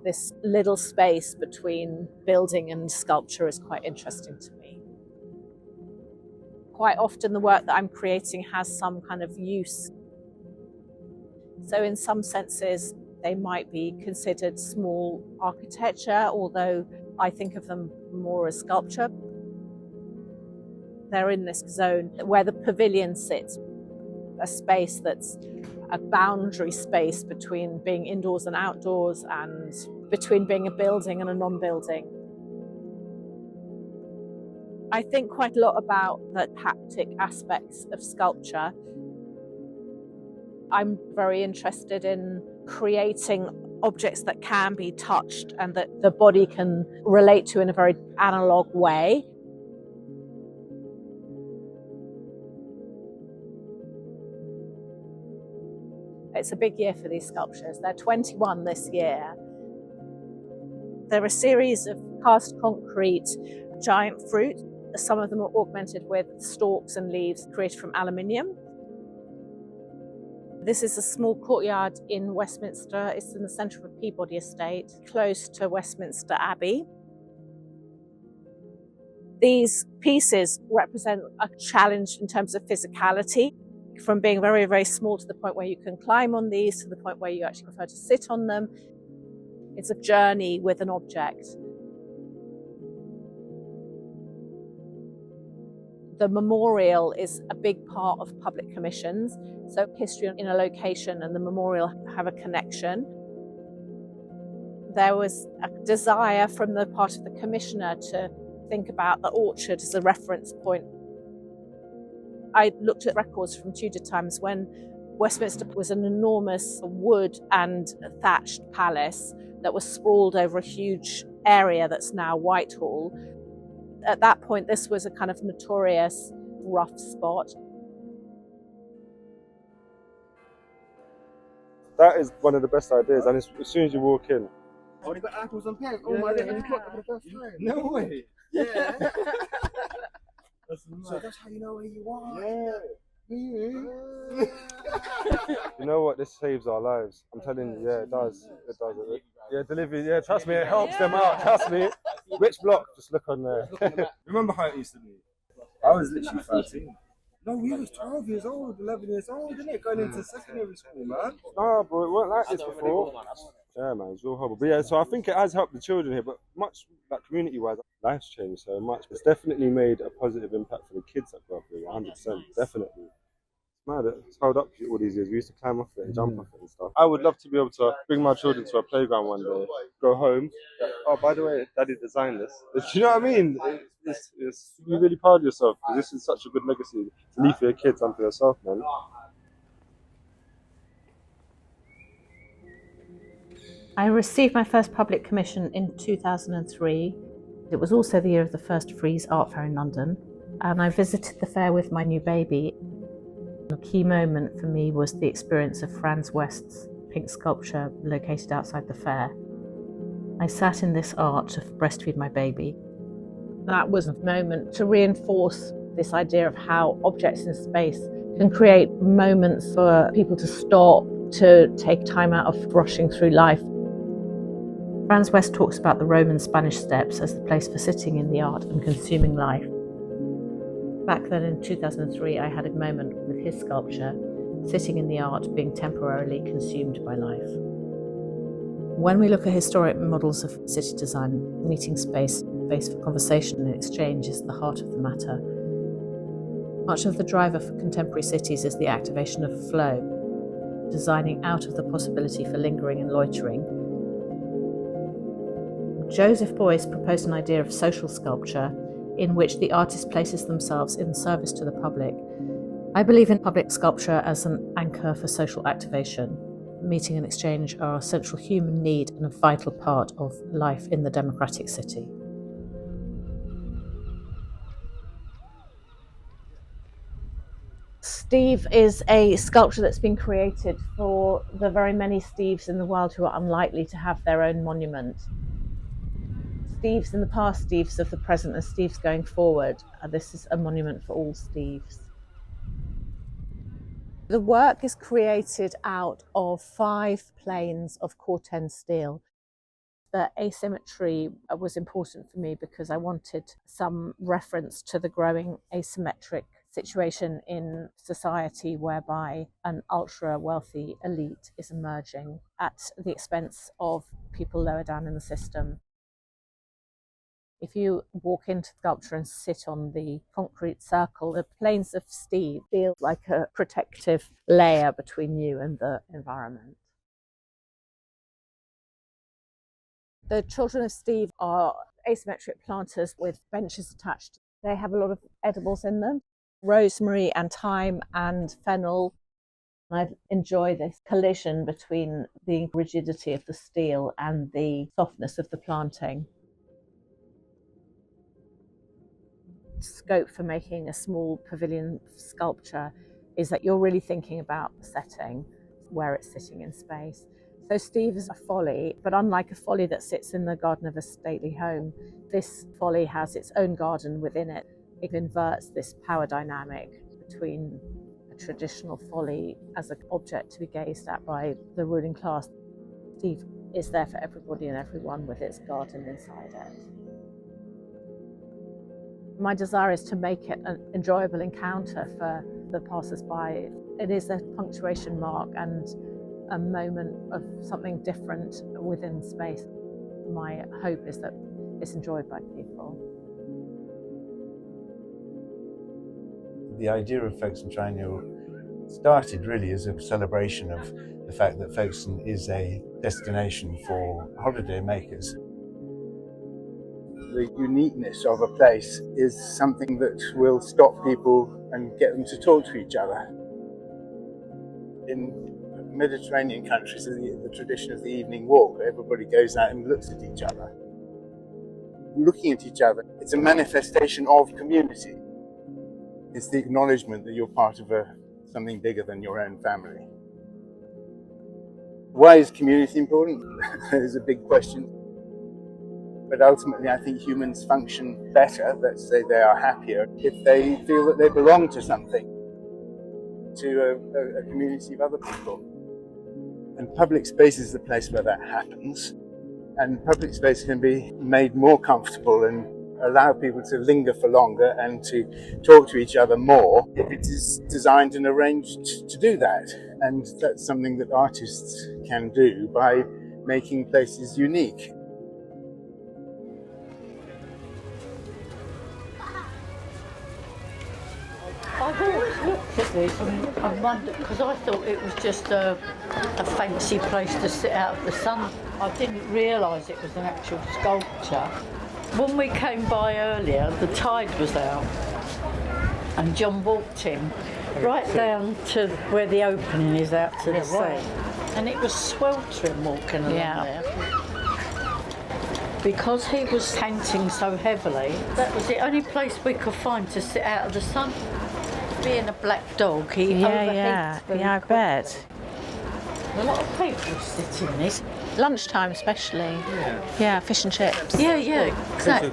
This little space between building and sculpture is quite interesting to me. Quite often the work that I'm creating has some kind of use. So in some senses, they might be considered small architecture, although I think of them more as sculpture. They're in this zone where the pavilion sits, a space that's a boundary space between being indoors and outdoors, and between being a building and a non-building. I think quite a lot about the haptic aspects of sculpture. I'm very interested in creating objects that can be touched and that the body can relate to in a very analog way. It's a big year for these sculptures. They're 21 this year. They're a series of cast concrete giant fruit. Some of them are augmented with stalks and leaves created from aluminium. This is a small courtyard in Westminster. It's in the centre of a Peabody estate, close to Westminster Abbey. These pieces represent a challenge in terms of physicality, from being very, very small to the point where you can climb on these, to the point where you actually prefer to sit on them. It's a journey with an object. The memorial is a big part of public commissions. So history in a location and the memorial have a connection. There was a desire from the part of the commissioner to think about the orchard as a reference point. I looked at records from Tudor times when Westminster was an enormous wood and thatched palace that was sprawled over a huge area that's now Whitehall. At that point, this was a kind of notorious rough spot. That is one of the best ideas, and as soon as you walk in. Oh, they got apples and pears. Oh my goodness, for the first time. No way. Yeah. So that's how you know where you are. Yeah. You know what? This saves our lives. I'm telling you, yeah, it does. It does. Yeah, delivery. Yeah, trust me, it helps them out. Trust me. Which block? Just look on there. Remember how it used to be? I was literally 13. No, we was 12 years old, 11 years old, isn't it? Going into secondary school, man. Nah, bro, it weren't like this before. Yeah, man, it's real horrible. But yeah, so I think it has helped the children here, but much like community-wise, life's changed so much. It's definitely made a positive impact for the kids that grow up here, 100%, definitely. It's mad, it's held up all these years. We used to climb off it and jump off it and stuff. I would love to be able to bring my children to a playground one day, go home. Oh, by the way, Daddy designed this. Do you know what I mean? You're really proud of yourself, because this is such a good legacy to leave for your kids and for yourself, man. I received my first public commission in 2003. It was also the year of the first Frieze Art Fair in London, and I visited the fair with my new baby. A key moment for me was the experience of Franz West's pink sculpture located outside the fair. I sat in this art to breastfeed my baby. That was a moment to reinforce this idea of how objects in space can create moments for people to stop, to take time out of rushing through life. Franz West talks about the Roman Spanish steps as the place for sitting in the art and consuming life. Back then in 2003, I had a moment with his sculpture, sitting in the art, being temporarily consumed by life. When we look at historic models of city design, meeting space for conversation and exchange is the heart of the matter. Much of the driver for contemporary cities is the activation of flow, designing out of the possibility for lingering and loitering. Joseph Beuys proposed an idea of social sculpture in which the artist places themselves in service to the public. I believe in public sculpture as an anchor for social activation. Meeting and exchange are a central human need and a vital part of life in the democratic city. Steve is a sculpture that's been created for the very many Steves in the world who are unlikely to have their own monument. Steves in the past, Steves of the present, and Steves going forward. This is a monument for all Steves. The work is created out of 5 planes of Corten steel. The asymmetry was important for me because I wanted some reference to the growing asymmetric situation in society whereby an ultra wealthy elite is emerging at the expense of people lower down in the system. If you walk into sculpture and sit on the concrete circle, the plains of Steve feel like a protective layer between you and the environment. The children of Steve are asymmetric planters with benches attached. They have a lot of edibles in them. Rosemary and thyme and fennel. I enjoy this collision between the rigidity of the steel and the softness of the planting. Scope for making a small pavilion sculpture is that you're really thinking about the setting, where it's sitting in space. So Steve is a folly, but unlike a folly that sits in the garden of a stately home, this folly has its own garden within it. It inverts this power dynamic between a traditional folly as an object to be gazed at by the ruling class. Steve is there for everybody and everyone with its garden inside it. My desire is to make it an enjoyable encounter for the passers-by. It is a punctuation mark and a moment of something different within space. My hope is that it's enjoyed by people. The idea of Folkestone Triennial started really as a celebration of the fact that Folkestone is a destination for holiday makers. The uniqueness of a place is something that will stop people and get them to talk to each other. In Mediterranean countries, the tradition of the evening walk, everybody goes out and looks at each other. Looking at each other, it's a manifestation of community. It's the acknowledgement that you're part of something bigger than your own family. Why is community important? It's a big question. But ultimately, I think humans function better, let's say they are happier, if they feel that they belong to something, to a community of other people. And public space is the place where that happens. And public space can be made more comfortable and allow people to linger for longer and to talk to each other more if it is designed and arranged to do that. And that's something that artists can do by making places unique. I've always looked at this and wondered, because I thought it was just a fancy place to sit out of the sun. I didn't realise it was an actual sculpture. When we came by earlier, the tide was out, and John walked him right down to where the opening is out to the sea. And it was sweltering walking along there. Because he was panting so heavily, that was the only place we could find to sit out of the sun. Being a black dog, he overheats very I bet. A lot of people sit in this. Lunchtime especially. Yeah, fish and chips. Yeah, exactly.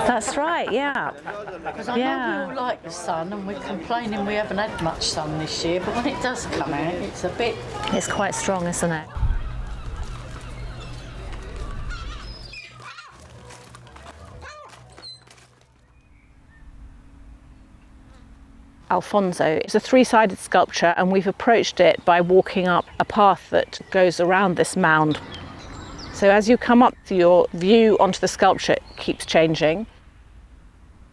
That's right, yeah. Because I know we all like the sun and we're complaining we haven't had much sun this year, but when it does come out, it's quite strong, isn't it? Alphonso is a three-sided sculpture, and we've approached it by walking up a path that goes around this mound. So as you come up, your view onto the sculpture keeps changing.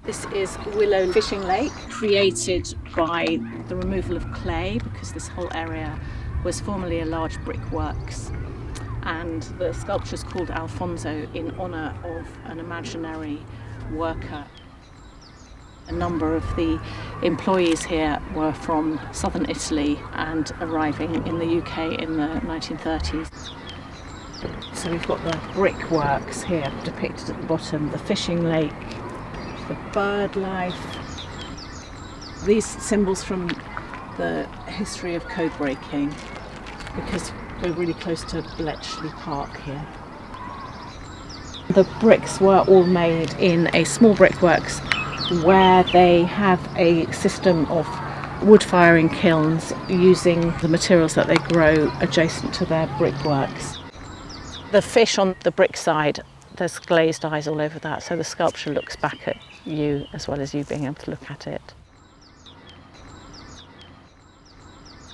This is Willow Fishing Lake, created by the removal of clay, because this whole area was formerly a large brickworks. And the sculpture is called Alphonso in honour of an imaginary worker. A number of the employees here were from southern Italy and arriving in the UK in the 1930s. So we've got the brickworks here depicted at the bottom, the fishing lake, the bird life. These symbols from the history of code breaking, because we're really close to Bletchley Park here. The bricks were all made in a small brickworks where they have a system of wood firing kilns using the materials that they grow adjacent to their brickworks. The fish on the brick side, there's glazed eyes all over that, so the sculpture looks back at you as well as you being able to look at it.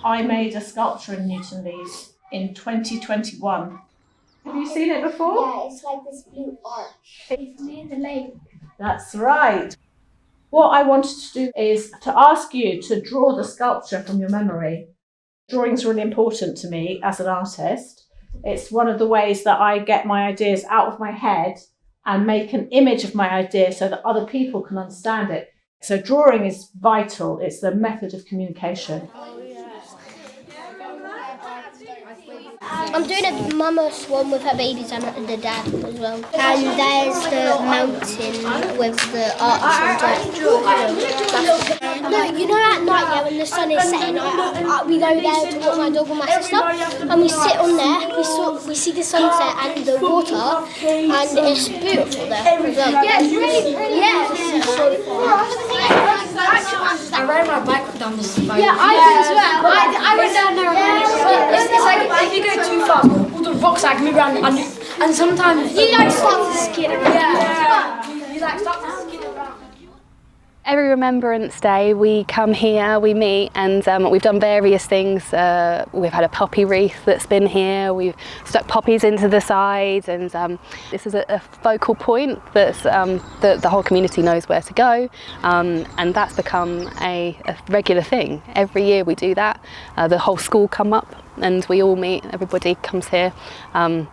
I made a sculpture in Newton Leys in 2021. Have you seen it before? Yeah, it's like this blue arch. It's near the lake. That's right. What I wanted to do is to ask you to draw the sculpture from your memory. Drawing's really important to me as an artist. It's one of the ways that I get my ideas out of my head and make an image of my idea so that other people can understand it. So drawing is vital. It's the method of communication. I'm doing a mama swan with her babies and the dad as well. And there's the mountain with the arch on top. No, you know at night, yeah, when the sun is setting, we go there to walk my dog with my sister, and we sit on there, we see the sunset and the water, and it's beautiful there. Yeah, it's really yeah. I rode my bike down this bike. Yeah, I did as well. I went down there. It's like if you go too fast, all the rocks like move around, and sometimes You like start to skid around. yeah, you like start to skid around. Every Remembrance Day we come here, we meet, and we've done various things. We've had a poppy wreath that's been here, we've stuck poppies into the sides, and this is a focal point that's, that the whole community knows where to go, and that's become a regular thing. Every year we do that. The whole school come up and we all meet, everybody comes here, and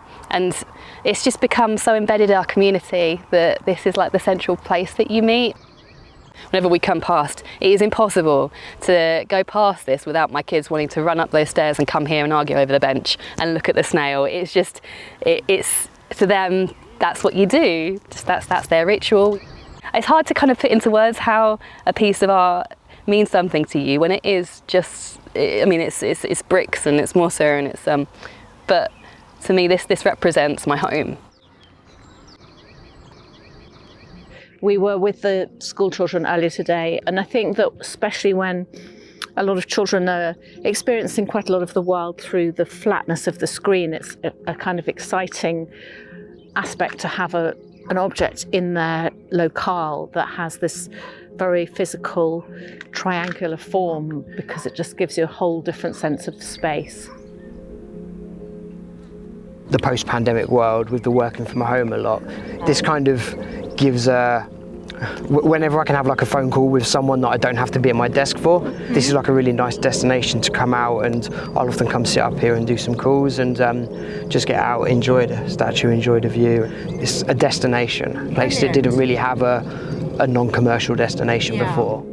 it's just become so embedded in our community that this is like the central place that you meet. Whenever we come past, it is impossible to go past this without my kids wanting to run up those stairs and come here and argue over the bench and look at the snail. It's just, it's to them, that's what you do. Just that's their ritual. It's hard to kind of put into words how a piece of art means something to you when it is just, I mean, it's bricks and it's mortar and it's, but to me this represents my home. We were with the school children earlier today, and I think that especially when a lot of children are experiencing quite a lot of the world through the flatness of the screen, it's a kind of exciting aspect to have an object in their locale that has this very physical triangular form, because it just gives you a whole different sense of space. The post-pandemic world, with the working from home a lot, this kind of gives whenever I can have like a phone call with someone that I don't have to be at my desk for, this is like a really nice destination to come out, and I'll often come sit up here and do some calls and just get out, enjoy the statue, enjoy the view. It's a destination, a place that didn't really have a non-commercial destination before.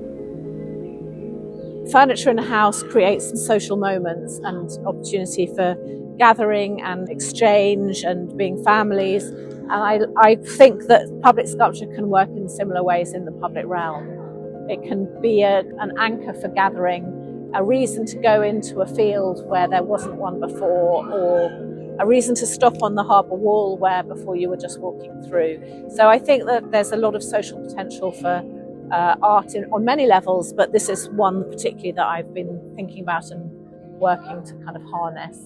Furniture in a house creates social moments and opportunity for gathering and exchange and being families. And I think that public sculpture can work in similar ways in the public realm. It can be an anchor for gathering, a reason to go into a field where there wasn't one before, or a reason to stop on the harbour wall where before you were just walking through. So I think that there's a lot of social potential for art on many levels, but this is one particularly that I've been thinking about and working to kind of harness.